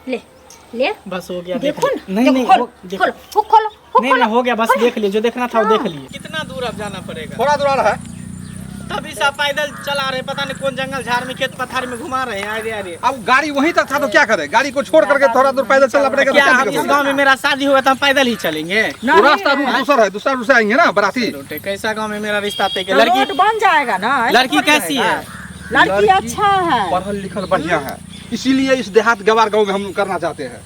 ले ले बस हो गया। देखो नहीं नहीं खोलो खोलो नहीं नहीं हो गया, बस देख लिए, जो देखना था वो देख लिए। कितना दूर अब जाना पड़ेगा? थोड़ा दूर है। तभी सब पैदल चला रहे, पता नहीं कौन जंगल झाड़ में खेत पथार में घुमा रहे हैं। आगे अब गाड़ी वहीं तक था तो क्या करे, गाड़ी को छोड़ करके थोड़ा दूर पैदल चलना पड़ेगा। क्या हम इस गांव में मेरा शादी हुआ तो हम पैदल ही चलेंगे? वो रास्ता रूट दूसरा है, दूसरा रूट से आएंगे ना बाराती। कैसा गांव में मेरा रिश्ता तय किया? लड़की बन जाएगा ना। लड़की कैसी है? लड़की अच्छा है, पढ़ल लिखल बढ़िया है, इसीलिए इस देहात गवार गाँव में हम करना चाहते हैं,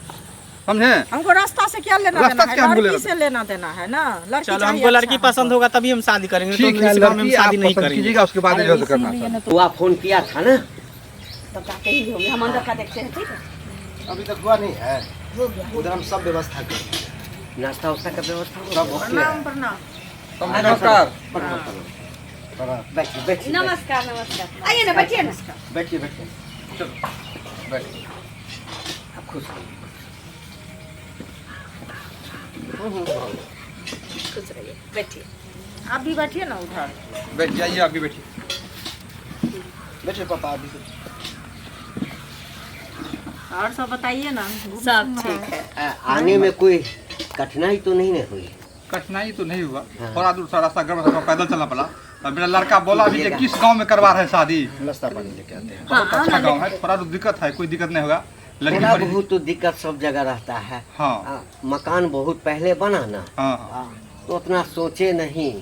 समझे? हमको रास्ता से क्या लेना रास्ता देना क्या है, हमको लड़की से लेना देना है ना। लड़की चलो चाहिए हमको लड़की अच्छा पसंद होगा तभी हम शादी करेंगे, तो ठीक है, इस गांव में हम लड़की शादी आप नहीं पसंद करेंगे। कीजिएगा, उसके बाद जो करना है। तो आप फोन किया था ना? तो कहते ही होंगे, हम अंदर का देखते हैं। ठीक है, अभी तक हुआ नहीं है, हो गया। उधर हम सब व्यवस्था करेंगे। नाश्ता वास्ता का व्यवस्था हो? सब ओके है। प्रणाम। नमस्कार। बैठिए बैठिए नमस्कार नमस्कार, आइए ना बैठिए ना। बैठिए बैठिए, चलो बैठिए। आप खुश रहिए। खुश रहिए, बैठिए। आप भी बैठिए ना उधर। बैठ जाइए, आप भी बैठिए। बैठिए पापा अभी। और सब बताइए ना। सब ठीक है। आने में कोई कठिनाई तो नहीं ना हुई? कठिनाई तो नहीं हुआ, हाँ। थोड़ा दूर सा रास्ता गर्म था, पैदल चलना पड़ा। अब मेरा लड़का बोला भी कि किस गांव में करवा रहे हैं शादी। नाश्ता पानी लेके आते हैं। बहुत अच्छा गांव है, थोड़ा तो दिक्कत है, कोई दिक्कत नहीं होगा। लड़की थोड़ा बड़ी- बहुत तो दिक्कत सब जगह रहता है। हाँ मकान बहुत पहले बना ना, हाँ तो उतना सोचे नहीं,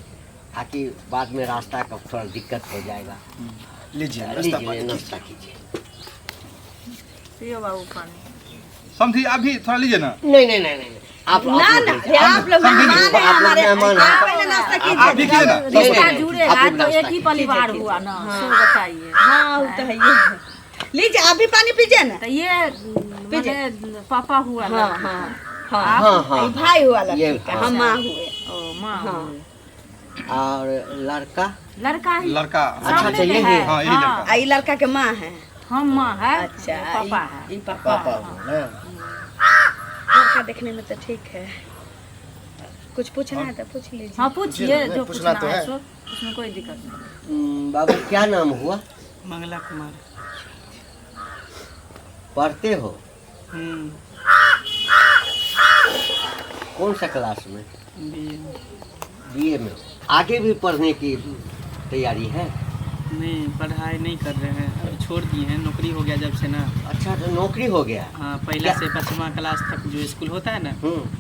ताकि बाद में रास्ता का थोड़ा दिक्कत हो जाएगा। लीजिए नाश्ता लीजिए पानी। नाश्ता कीजिए। पियो बाबू पानी। समझी, आप भी थोड़ा लीजिए ना। नहीं नहीं नहीं नहीं आप ना लोग ना, लीजिए। आप लोग समझिए, मेहमान हैं आप लोग हमारे। मेहमान हैं। आप पहले नाश्ता आप भी कीजिए। कीजिए ना। नहीं, रिश्ता नहीं, जुड़ेगा आप तो नाश्ता एक ही परिवार हुआ ना। सो बताइए। हाँ वो तो है ये। लीजिए, आप भी पानी पीजिए ना। तो ये मेरे पापा हुआ हाँ लड़की। हाँ हाँ, हाँ, हाँ। ये भाई हुआ ये लड़की का, हाँ। हम माँ हुए। ओ माँ हाँ। हुए। और लड़का? लड़का ही लड़का अच्छा सामने चाहिए में ये? है। हाँ, यही लड़का। आ, ये लड़का के माँ है। हम माँ है। अच्छा, पापा है। ये पापा। पापा हो ना। लड़का देखने में तो ठीक है, कुछ पूछना है तो पूछ लीजिए। हाँ पूछिए, जो पूछना पूछना तो है है। सो, उसमें कोई दिक्कत नहीं। बाबू क्या नाम हुआ? मंगला कुमार। पढ़ते हो? कौन सा क्लास में? बीए में। आगे भी पढ़ने की तैयारी है? नहीं, पढ़ाई नहीं कर रहे हैं, अभी छोड़ दिए हैं, नौकरी हो गया जब से ना। अच्छा तो नौकरी हो गया। हाँ, पहला से 5वां क्लास तक जो स्कूल होता है ना,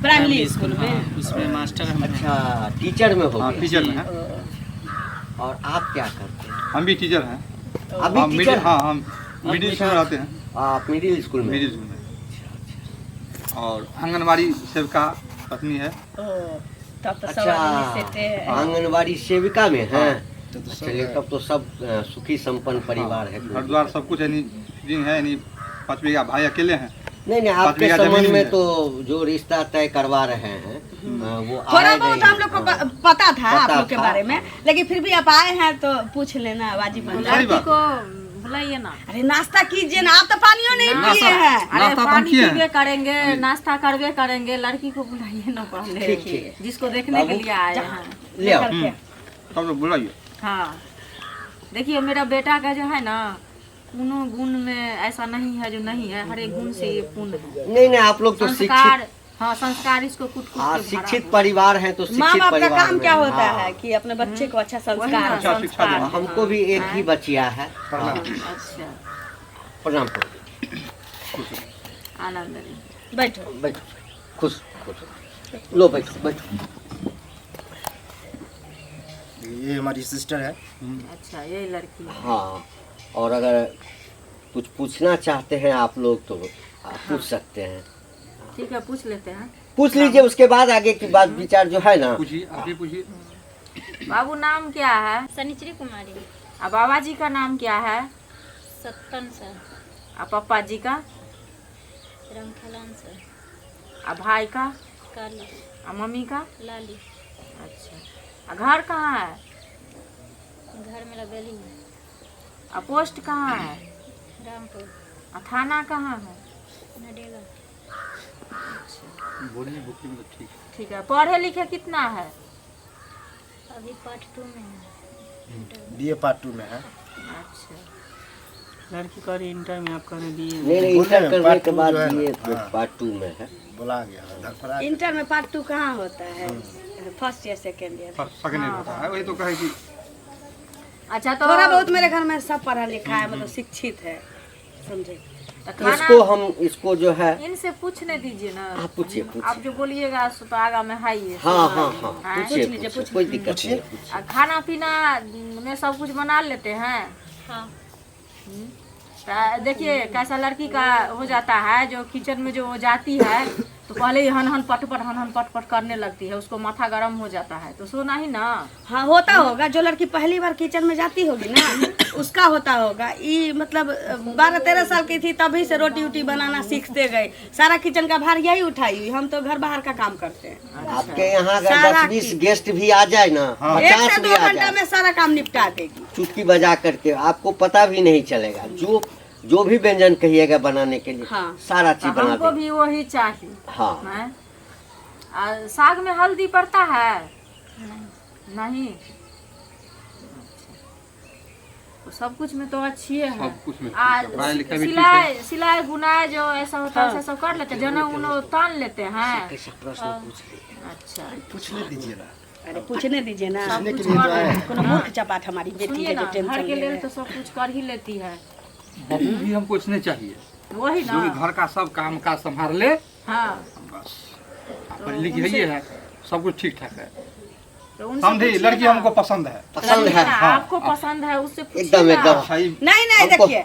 प्राइमरी स्कूल में। हाँ, उसमें मास्टर हम हैं। अच्छा टीचर में हो हाँ गया। टीचर में है। और आप क्या करते हैं? हम भी टीचर हैं। अभी हम टीचर मिडिल, हैं? हाँ हम मिडिल स्कूल में रहते हैं। आप मिडिल स्कूल में? मिडिल स्कूल में। और आंगनबाड़ी सेविका पत्नी है। तब तो सब अच्छा आदमी सेटे हैं। आंगनबाड़ी सेविका में है। तो चलिए तब तो सब सुखी संपन्न परिवार है। घर द्वार सब कुछ यानी है, यानी 5 बीघा भाई अकेले हैं। नहीं नहीं, 5 आपके बीघा संबंध जमीन में है। तो जो रिश्ता तय करवा रहे हैं वो थोड़ा आए बहुत नहीं हम लोग को हैं। पता था आप पता लोग के था। बारे में, लेकिन फिर भी आप आए हैं तो पूछ लेना वाजिब है। सही लड़की बात। को बुलाइए ना। अरे नाश्ता कीजिए ना, आप तो पानियों नहीं पिए हैं। अरे नाश्ता तो हम पानी किए हैं। पीबे करेंगे, नाश्ता करबे करेंगे, लड़की को बुलाइए ना पहले। ठीक, ठीक। जिसको देखने के बाबू, लिए आए हैं। ले आओ। तब लोग बुलाइए। हाँ देखिए, मेरा बेटा का जो है ना, कोनो गुण में ऐसा नहीं है जो नहीं है, हर एक गुण से ये पूर्ण है। नहीं नहीं, आप लोग तो संस्कार, शिक्षित हाँ संस्कार इसको कुछ कुछ हाँ शिक्षित परिवार हैं, तो माँ शिक्षित बाप का परिवार काम में। क्या होता हाँ। है कि अपने बच्चे को अच्छा वही ना, संस्कार अच्छा शिक्षा संस्कार। देना। हमको भी एक ही बचिया है। हाँ, अच्छा, प्रणाम करो। आनंद ले। बैठो। बैठो, खुश खुश। लो बैठो बैठो। ये हमारी सिस्टर है। अच्छा, ये लड़की है। हाँ, और अगर कुछ पूछना चाहते हैं आप लोग तो आप पूछ सकते हैं। ठीक है, पूछ लेते हैं। पूछ लीजिए, उसके बाद आगे की बात विचार जो है ना। पूछिए, आप ही पूछिए। बाबू नाम क्या है? सनिचरी कुमारी। और बाबा जी का नाम क्या है? सत्तन सर। और पापा जी का? रामखलान सर। और भाई का? काली। और मम्मी का? लाली। अच्छा, और घर कहाँ है? घर में लगली है। और पोस्ट कहाँ है? रामपुर। और थाना कहाँ है? नडेगा। बोलिए बुकिंग में ठीक। ठीक है, पढ़े लिखे कितना है? अभी पार्ट 2 में है। बीए पार्ट 2 में है। अच्छा, लड़की कर इंटर में, आप कर बीए नहीं नहीं, बोल रहे इंटर हैं, करने part के two बाद जो है ना, ये हाँ। पार्ट 2 में है। बोला गया धरफड़ा इंटर में पार्ट 2 कहाँ होता है? फर्स्ट या सेकेंड ईयर। सेकंड ईयर होता है, वही तो कहे कि अच्छा तो थोड़ा बहुत मेरे घर में सब पढ़ा लिखा है, मतलब शिक्षित है, समझे। तो खाना इसको जो है इनसे पूछने दीजिए ना। आप पूछिए आप जो बोलिएगा सो तो आगा में है ही है। हाँ हाँ हाँ, हाँ, पूछिए लीजिए, पूछिए, कोई दिक्कत नहीं है, पूछिए। और खाना पीना में सब कुछ बना लेते हैं। हाँ तो देखिए कैसा लड़की का हो जाता है, जो किचन में जो जाती है तो पहले ही हन हन पट पट करने लगती है, उसको माथा गर्म हो जाता है, तो सोना ही ना। हाँ होता होगा, जो लड़की पहली बार किचन में जाती होगी ना उसका होता होगा। ये मतलब 12-13 साल की थी तभी से रोटी वोटी बनाना सीखते गए, सारा किचन का भार यही उठाई हुई। हम तो घर बाहर का काम करते हैं। आपके यहाँ अगर सारा 10-20 गेस्ट भी आ जाए ना, 1 से 50 भी 2 आ घंटा जाए, में सारा काम निपटा देगी। चुटकी बजा करके आपको पता भी नहीं चलेगा। जो भी व्यंजन कहिएगा बनाने के लिए, हाँ। सारा तो चीज बना हमको देंगे। भी वही चाहिए। हाँ हैं? साग में हल्दी पड़ता है? नहीं। तो सब कुछ में तो अच्छी है। सब कुछ में आज पढ़ाई लिखाई भी ठीक है। सिलाई बुनाई जो ऐसा होता है सब कर लेते हैं, जना उन्हें तान लेते हैं। कैसा प्रश्न पूछ रहे? अच्छा पूछने दीजिए ना, अरे पूछने दीजिए ना, पूछने के लिए तो आए हैं। कोनो मूर्ख चपाट हमारी बेटी सुनिए है ना, जो टेंशन घर के ले लिए रहे तो सब कुछ कर ही लेती है। बहू भी हमको इसने चाहिए वही जो ना। कि घर का सब काम काज संभाल ले, हाँ बस। पढ़ी लिखी है, ये है, सब कुछ ठीक ठाक है। तो उनसे समझी, पूछिए लड़की ना। हमको पसंद है। पसंद है, ना, आपको पसंद है उससे पूछिए एकदम ना। एकदम। सही। नहीं नहीं हमको- देखिए,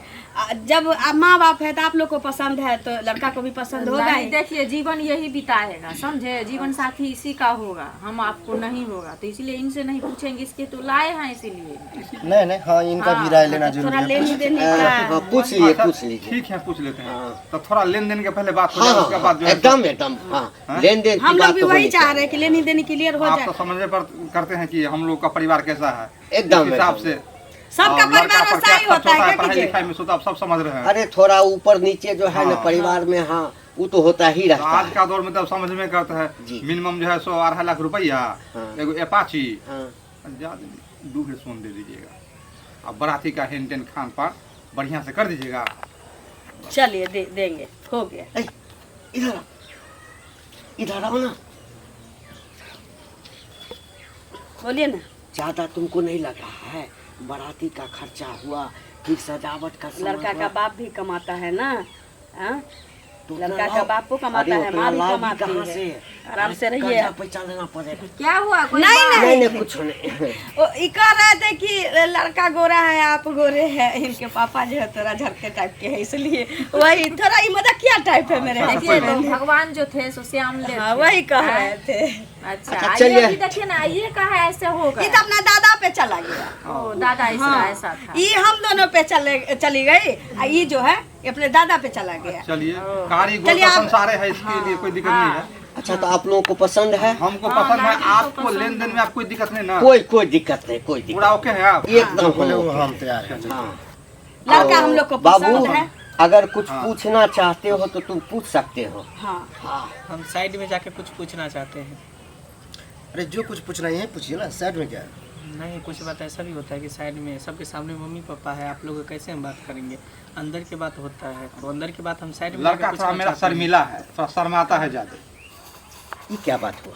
जब माँ बाप है तो आप लोग को पसंद है तो लड़का को भी पसंद होगा नहीं, ही। देखिए जीवन यही बिताएगा, समझे। जीवन साथी इसी का होगा, हम आपको नहीं होगा, तो इसलिए इनसे नहीं पूछेंगे, इसके तो लाए हैं इसीलिए। नहीं नहीं, हाँ इनका भी राय लेना जरूरी थोड़ा है। लेनी देनी हाँ, का पूछ लीजिए पूछ लीजिए। ठीक है, पूछ लेते हैं। हाँ। तो थोड़ा लेन देन के पहले बात हो हाँ जाए, उसके बाद जो है एकदम एकदम, हाँ लेन देन की हम लोग बात भी तो वही होनी चाह चाहिए। रहे हैं कि लेनी देनी क्लियर हो आप जाए। तो समझे पर करते हैं कि हम लोग का परिवार कैसा है, एकदम उस हिसाब एकदम। से सबका लड़का परिवार पर वैसा क्या ही खर्च होता है, क्या पढ़ाई कीजिए। लिखाई में, सो तो आप सब समझ रहे हैं। अरे थोड़ा ऊपर नीचे जो है ना हाँ। परिवार में, हाँ वो तो होता ही तो रहता आज है। का दौर में तो समझ में करता है, जी। मिनिमम जो है 100-2.5 लाख रुपया, हाँ। एगो अपाची, हाँ। ज्यादा 2 भरी सोन दे दीजिएगा। अब बराती का हेन टेन खान पान बढ़िया से कर दीजिएगा। चलिए देंगे, हो गया। ऐ, इधर आओ। इधर आओ ना। बोलिए ना। ज्यादा तुमको नहीं लग रहा है? बाराती का खर्चा हुआ, फिर सजावट का सामान लड़का हुआ। का बाप भी कमाता है ना, हाँ? तो लड़का लाओ। का बाप को कमाता अरे है, उतना माँ भी लाओ कमाती कहाँ है। से? आराम से रहिए। कर्जा पैसा लेना पड़ेगा। क्या हुआ? कोई नहीं, बात? नहीं नहीं कुछ नहीं। वो ये कह रहे थे कि लड़का गोरा है, आप गोरे हैं, इनके पापा जो है थोड़ा झटके टाइप के है, इसलिए वही थोड़ा ही मजाकिया टाइप है मेरे देखिए तो हस्बैंड। भगवान जो थे सो श्याम ले हाँ थे। वही कह रहे थे। अच्छा अच्छा, आइए चलिए। अभी देखिए ना, ये कहा ऐसे होगा। ये तो अपना दादा पे चला गया। ओ दादा ऐसा था। ये हम दोनों पे चली गई, और ये जो है ये अपने दादा पे चला गया। चलिए, कारीगर चलिए का आप- संसार है, इसके लिए कोई दिक्कत नहीं है। अच्छा तो आप लोगों को पसंद है? हमको हाँ, पसंद है। लड़की को आपको पसंद लेन देन में आप कोई दिक्कत नहीं ना? कोई दिक्कत नहीं, कोई दिक्कत पूरा ओके है आप? एकदम बोले हम वो हम तैयार हैं। हाँ। लड़का हम लोग को बाबू पसंद है। अगर कुछ हाँ। पूछना चाहते हो तो तुम पूछ सकते हो। हाँ हाँ हम साइड में जाके कुछ पूछना चाहते हैं। अरे जो कुछ पूछना है यही पूछिए ना, साइड में क्या है? नहीं, कुछ बात ऐसा भी होता है कि साइड में सबके सामने मम्मी पापा है, आप लोग को कैसे हम बात करेंगे? अंदर की बात होता है, तो अंदर की बात हम साइड में लड़का जाके थोड़ा पूछना मेरा चाहते हैं। शर्मिला है, थोड़ा शर्माता है ज्यादा। ये क्या बात हुआ?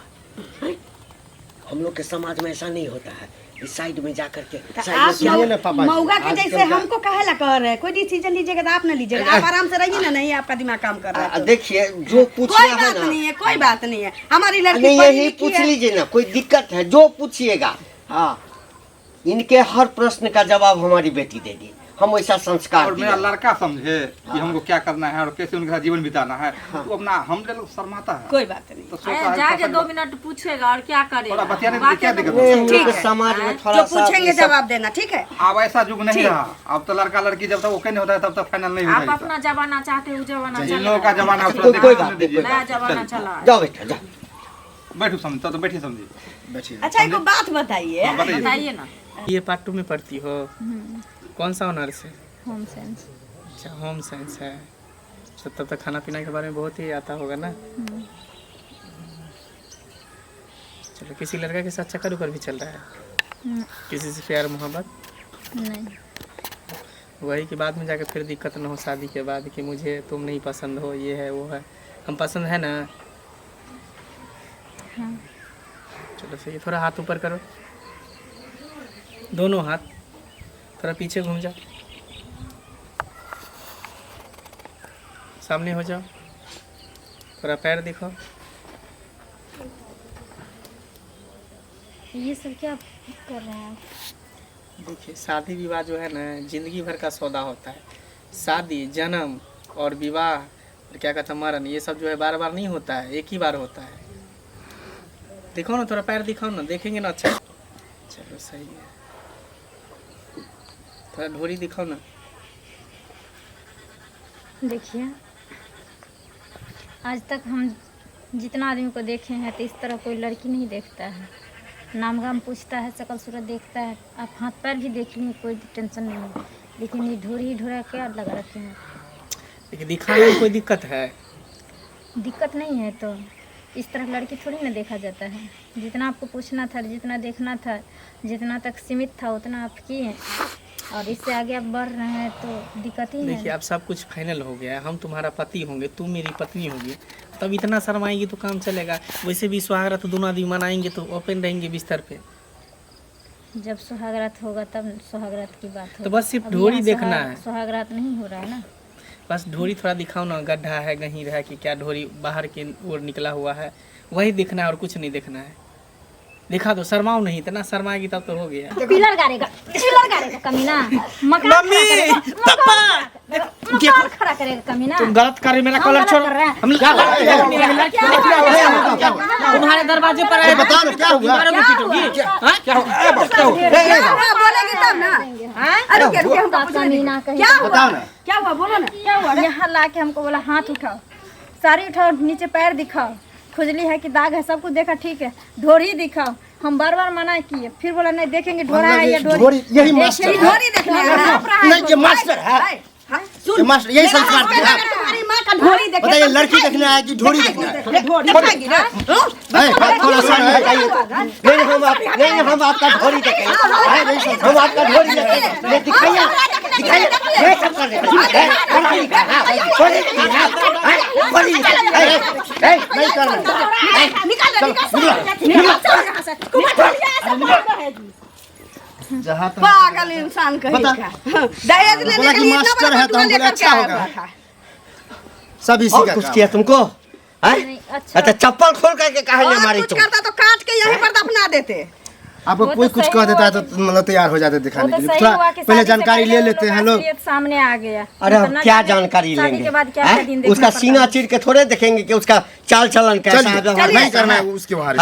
हम लोग के समाज में ऐसा नहीं होता है। इस साइड में जा करके साइड में आप क्या- सुनिए ना पापा जी, मऊगा के आजकल जैसे का- हमको कहे ला कह रहे हैं, कोई डिसीजन लीजिएगा तो आप ना लीजिएगा, आप आराम से रहिए ना, नहीं आपका दिमाग काम कर रहा है तो। देखिए जो पूछना कोई है बात ना, नहीं है, कोई बात नहीं है, हमारी लड़की नहीं पढ़ी यही लिखी पूछ है। लीजिए ना, कोई दिक्कत है जो पूछिएगा। हाँ इनके हर प्रश्न का जवाब हमारी बेटी देगी, हम वैसा संस्कार और मेरा दिए। लड़का समझे कि हमको क्या करना है और कैसे उनके साथ जीवन बिताना है, तो अपना हम लोग शर्माता है। कोई बात नहीं। तो सोचता है जाके पसंद- 2 मिनट पूछेगा और क्या करेगा? थोड़ा बतियाने में बातें क्या तो दिक्कत नहीं, है? हम ठीक लोग के है। समाज में थोड़ा जो सा पूछेंगे ये सब- जवाब देना, ठीक है। अब ऐसा युग नहीं ठीक। रहा। अब तो लड़का लड़की जब तक ओके नहीं होता है तब तक फाइनल नहीं आप होता है। अपना जमाना चाहते हो, जमाना इन चल लोगों का जमाना कोई- थोड़ा कोई देखने बात दीजिए। नहीं, नया जमाना चलिए, चला है। जाओ बेटा जाओ। बैठो समझ, तो बैठिए समझिए। बैठिए। अच्छा एक बात बताइए, हाँ, बताइए। बताइए ना। ये पार्ट 2 में पढ़ती हो? कौन सा ऑनर्स है? Home science. अच्छा, होम साइंस है। तो तब तक खाना पीना के बारे में बहुत ही आता होगा ना? चलो, किसी लड़का के साथ चक्कर ऊपर भी चल रहा है? किसी से प्यार मोहब्बत? नहीं। वही कि बाद में जाके फिर दिक्कत ना हो शादी के बाद कि मुझे तुम नहीं पसंद हो, ये है वो है। हम पसंद है ना? हाँ। चलो सही है, थोड़ा हाथ ऊपर करो, दोनों हाथ, थोड़ा पीछे घूम जाओ, सामने हो जाओ, थोड़ा पैर दिखाओ। ये सब क्या कर रहे हैं आप? देखिए शादी विवाह जो है ना जिंदगी भर का सौदा होता है। शादी, जन्म और विवाह और क्या कहता मरण, ये सब जो है बार बार नहीं होता है, एक ही बार होता है। दिखाओ ना, थोड़ा पैर दिखाओ ना, देखेंगे ना अच्छा। चलो सही है, थोड़ा ढोरी दिखाओ ना। देखिए, आज तक हम जितना आदमी को देखे हैं तो इस तरह कोई लड़की नहीं देखता है। नाम गाम पूछता है, शकल सूरत देखता है, आप हाथ पैर भी देख लेंगे, कोई टेंशन नहीं है। लेकिन ये ढोरा क्या लगा रखे हैं? लेकिन दिखाने में कोई दिक्कत है? दिक्कत नहीं है तो इस तरह लड़की थोड़ी ना देखा जाता है। जितना आपको पूछना था, जितना देखना था, जितना तक सीमित था उतना आप किए, और इससे आगे आप बढ़ रहे हैं तो दिक्कत ही देखिए है। अब सब कुछ फाइनल हो गया है, हम तुम्हारा पति होंगे, तुम मेरी पत्नी होगी, तब इतना शर्माएंगी तो काम चलेगा। वैसे भी सुहागरात दोनों आदमी मनाएंगे तो ओपन रहेंगे बिस्तर पे। जब सुहागरात होगा तब सुहागरात की बात होगी। तो बस सिर्फ अभी ढोरी यहाँ देखना है। सुहागरात नहीं हो रहा है ना। बस ढोरी थोड़ा दिखाओ ना, गड्ढा है, गहीर है कि क्या ढोरी बाहर की ओर निकला हुआ है, वही देखना है और कुछ नहीं देखना है। दिखा दो, शर्माओ नहीं, इतना शर्माएगी तब तो हो गया। पिलर गाड़ेगा कमीना, मकान खड़ा करेगा कमीना। तुम गलत कर रहे, मेरा कॉलर छोड़। हम तुम्हारे दरवाजे पर आए, बताओ ना क्या हुआ? बोलेगी तब ना। अरे क्या हम कमीना कहीं बताओ ना क्या हुआ, बोलो ना क्या हुआ? यहाँ ला के हमको बोला हाथ उठाओ, साड़ी उठाओ, नीचे पैर दिखाओ, खुजली है कि दाग है, सब कुछ देखा, ठीक है, ढोरी दिखाओ। हम बार बार मना किए, फिर बोला नहीं देखेंगे, ढोरा है या ढोरी, यही मास्टर है। ढोरी देखने नहीं, ये मास्टर है, ये मास्टर, यही संस्कार है। तुम्हारी माँ का ढोरी देखने बताइए लड़की देखना है कि ढोरी देखना है? दिखाएगी ना। थोड़ा सा नहीं हम आपका ढोरी देखेंगे, हम आपका ढोरी देखेंगे, दिखाइए दिखाइए, ये सब कर देंगे। नहीं करना, जहाँ तक पागल इंसान कहीं बता। का। दहेज लेने बोला के कि लिए इतना मास्टर बड़ा है तो हम लेकर बोले अच्छा के आया होगा। हुआ था। सब इसी और का कुछ काम किया है। तुमको? नहीं, अच्छा चप्पल खोल करके कहा और मारी कुछ तुम? करता तो काट के यहीं पर दफना देते। आपको वो तो कोई कुछ सही कह देता है हुआ तो मतलब तैयार हो जाते दिखाने वो के तो लिए। सही हुआ थोड़ा कि पहले शादी से जानकारी पहले ले वो लेते लोग हैं लोग। असलियत सामने आ गया। अरे हम इतना क्या जाने- जानकारी शादी लेंगे? के बाद क्या हैं? क्या दिन देखना उसका पड़ता सीना है। चीर के थोड़े देखेंगे कि उसका चाल चलन कैसा है, व्यवहार नहीं कैसा करना है। है उसके बाहर।